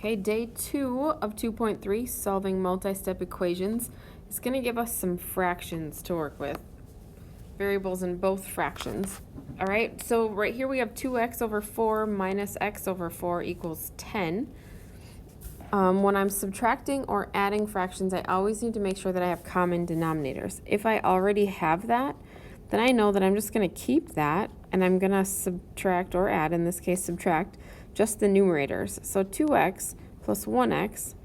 Okay, day 2 of 2.3, solving multi-step equations, is going to give us some fractions to work with. Variables in both fractions. All right, so right here we have 2x over 4 minus x over 4 equals 10. When I'm subtracting or adding fractions, I always need to make sure that I have common denominators. If I already have that, then I know that I'm just going to keep that, and I'm going to subtract or add, in this case subtract, just the numerators. So 2x plus 1x,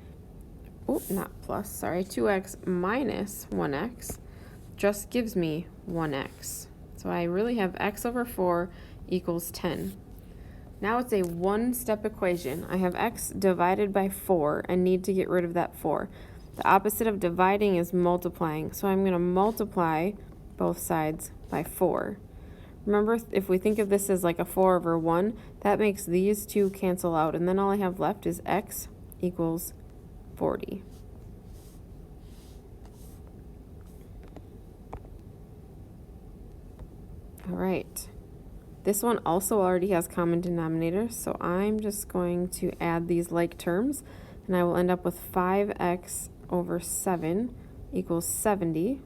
oh, not plus, sorry, 2x minus 1x just gives me 1x. So I really have x over 4 equals 10. Now it's a one-step equation. I have x divided by 4 and need to get rid of that 4. The opposite of dividing is multiplying, so I'm going to multiply both sides by 4. Remember, if we think of this as like a 4 over 1, that makes these two cancel out, and then all I have left is x equals 40. All right. This one also already has common denominators, so I'm just going to add these like terms, and I will end up with 5x over 7 equals 70.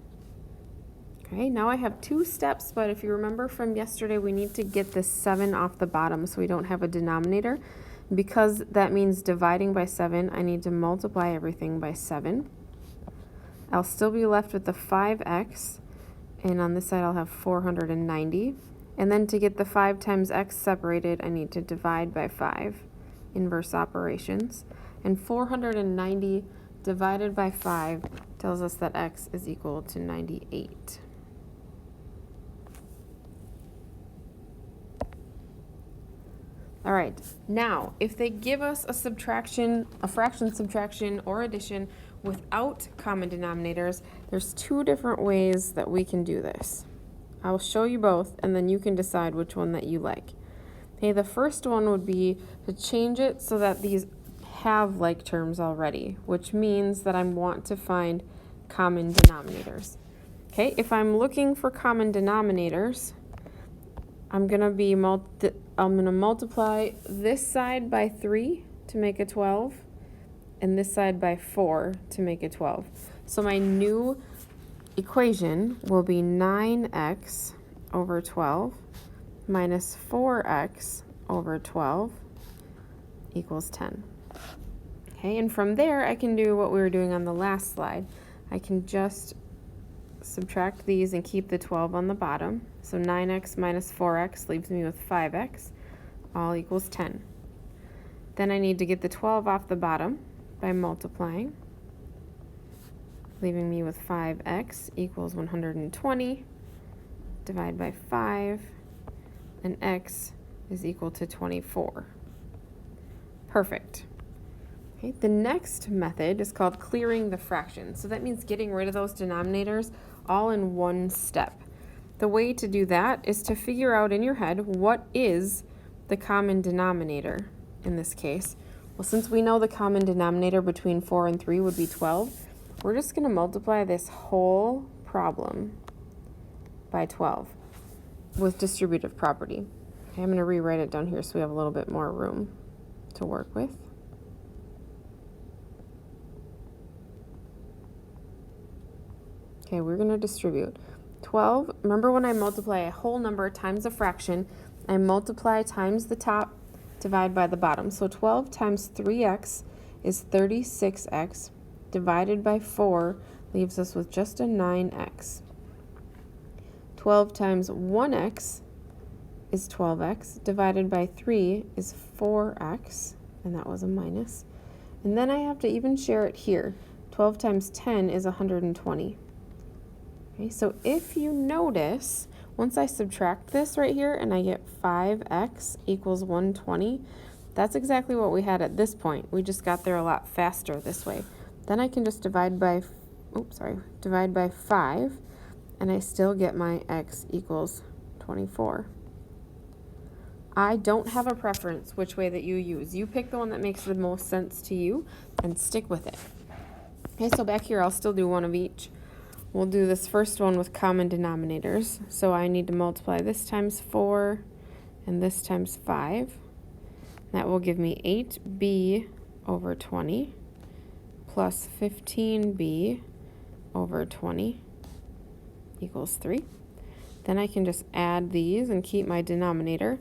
Okay, now I have two steps, but if you remember from yesterday, we need to get this 7 off the bottom so we don't have a denominator. Because that means dividing by 7, I need to multiply everything by 7. I'll still be left with the 5x, and on this side I'll have 490. And then to get the 5 times x separated, I need to divide by 5, inverse operations. And 490 divided by 5 tells us that x is equal to 98. All right, now, if they give us a subtraction, a fraction subtraction or addition without common denominators, there's two different ways that we can do this. I'll show you both, and then you can decide which one that you like. Okay, the first one would be to change it so that these have like terms already, which means that I want to find common denominators. Okay, if I'm looking for common denominators, I'm gonna multiply this side by 3 to make a 12, and this side by 4 to make a 12. So my new equation will be 9x over 12 minus 4x over 12 equals 10. Okay, and from there I can do what we were doing on the last slide. I can just subtract these and keep the 12 on the bottom. So 9x minus 4x leaves me with 5x, all equals 10. Then I need to get the 12 off the bottom by multiplying, leaving me with 5x equals 120, divide by 5, and x is equal to 24. Perfect. Okay, the next method is called clearing the fraction. So that means getting rid of those denominators all in one step. The way to do that is to figure out in your head what is the common denominator in this case. Well, since we know the common denominator between 4 and 3 would be 12, we're just going to multiply this whole problem by 12 with distributive property. Okay, I'm going to rewrite it down here so we have a little bit more room to work with. Okay, we're going to distribute 12. Remember, when I multiply a whole number times a fraction, I multiply times the top, divide by the bottom. So 12 times 3x is 36x, divided by 4 leaves us with just a 9x. 12 times 1x is 12x, divided by 3 is 4x, and that was a minus. And then I have to even share it here. 12 times 10 is 120. Okay, so if you notice, once I subtract this right here and I get 5x equals 120, that's exactly what we had at this point. We just got there a lot faster this way. Then I can just divide by 5, and I still get my x equals 24. I don't have a preference which way that you use. You pick the one that makes the most sense to you and stick with it. Okay, so back here I'll still do one of each. We'll do this first one with common denominators. So I need to multiply this times 4 and this times 5. That will give me 8b over 20 plus 15b over 20 equals 3. Then I can just add these and keep my denominator.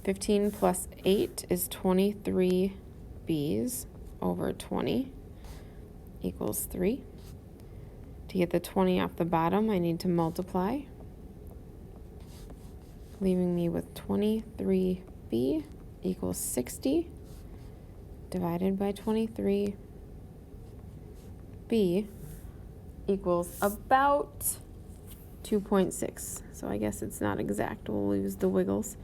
15 plus 8 is 23 b's over 20 equals 3. To get the 20 off the bottom, I need to multiply, leaving me with 23b equals 60 divided by 23b equals about 2.6. So I guess it's not exact. We'll use the wiggles.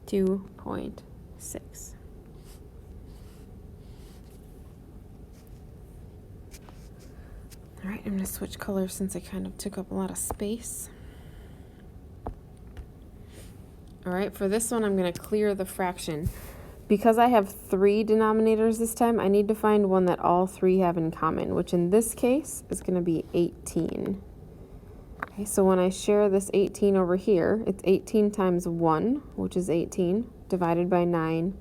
2.6. All right, I'm going to switch colors since I kind of took up a lot of space. All right, for this one, I'm going to clear the fraction. Because I have 3 denominators this time, I need to find one that all 3 have in common, which in this case is going to be 18. Okay, so when I share this 18 over here, it's 18 times 1, which is 18, divided by 9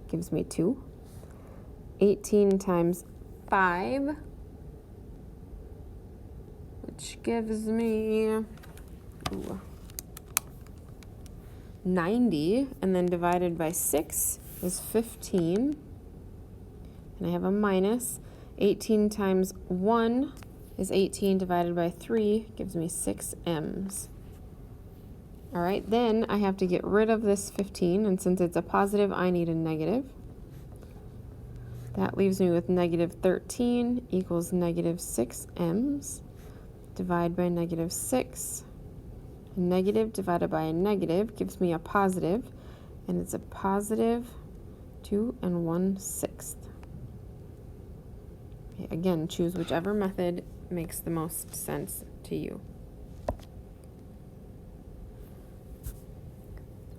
gives me 2. 18 times 5, which gives me 90, and then divided by 6 is 15, and I have a minus. 18 times 1 is 18 divided by 3 gives me 6 m's. All right, then I have to get rid of this 15, and since it's a positive, I need a negative. That leaves me with negative 13 equals negative 6 m's. Divide by negative 6. A negative divided by a negative gives me a positive, and it's a positive 2 1/6. Okay, again, choose whichever method makes the most sense to you.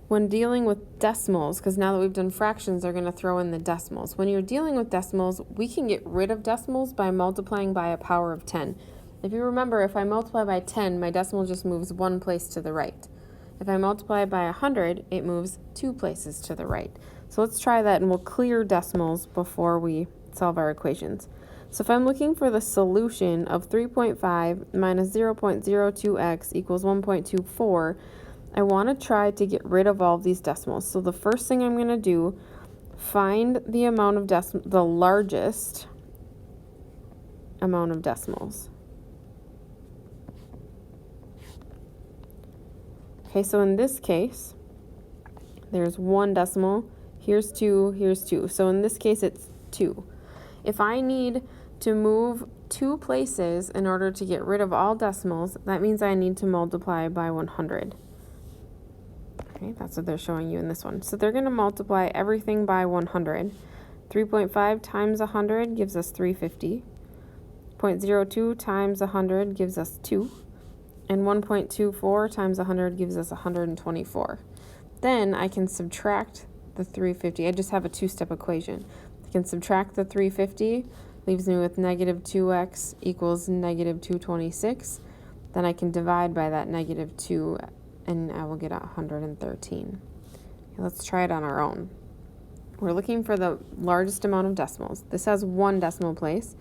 When dealing with decimals, because now that we've done fractions, they're going to throw in the decimals. When you're dealing with decimals, we can get rid of decimals by multiplying by a power of 10. If you remember, if I multiply by 10, my decimal just moves 1 place to the right. If I multiply by 100, it moves 2 places to the right. So let's try that, and we'll clear decimals before we solve our equations. So if I'm looking for the solution of 3.5 minus 0.02x equals 1.24, I want to try to get rid of all of these decimals. So the first thing I'm going to do, find the amount of the largest amount of decimals. Okay, so in this case, there's 1 decimal, here's 2, here's 2. So in this case, it's 2. If I need to move 2 places in order to get rid of all decimals, that means I need to multiply by 100. Okay, that's what they're showing you in this one. So they're going to multiply everything by 100. 3.5 times 100 gives us 350. 0.02 times 100 gives us 2. And 1.24 times 100 gives us 124. Then I can subtract the 350. I just have a 2-step equation. I can subtract the 350, leaves me with negative 2x equals negative 226. Then I can divide by that negative 2, and I will get 113. Okay, let's try it on our own. We're looking for the largest amount of decimals. This has 1 decimal place.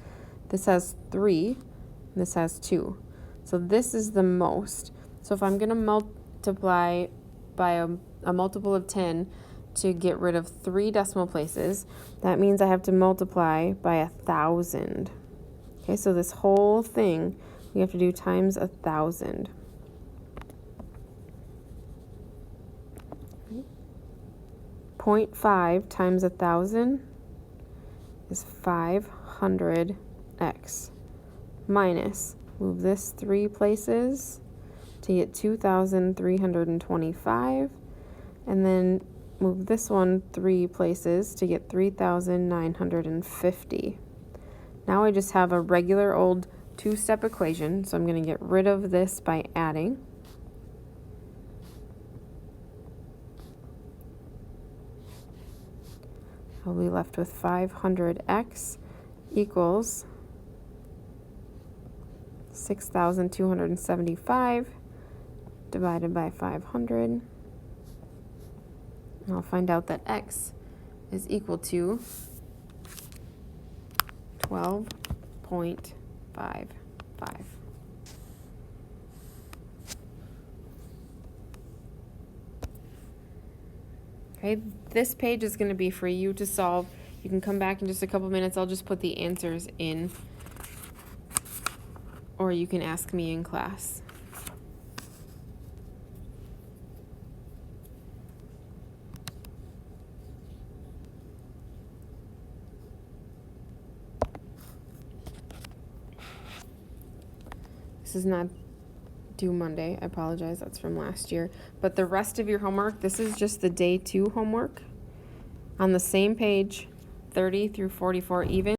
This has 3. And this has 2. So this is the most. So if I'm going to multiply by a multiple of 10 to get rid of 3 decimal places, that means I have to multiply by 1,000. Okay, so this whole thing we have to do times 1,000. 0.5 times 1,000 is 500x minus, move this 3 places to get 2,325, and then move this one 3 places to get 3,950. Now I just have a regular old 2-step equation, so I'm going to get rid of this by adding. I'll be left with 500x equals 6,275 divided by 500. And I'll find out that x is equal to 12.55. Okay, this page is going to be for you to solve. You can come back in just a couple minutes. I'll just put the answers in, or you can ask me in class. This is not due Monday. I apologize. That's from last year. But the rest of your homework, this is just the day 2 homework on the same page, 30 through 44 even.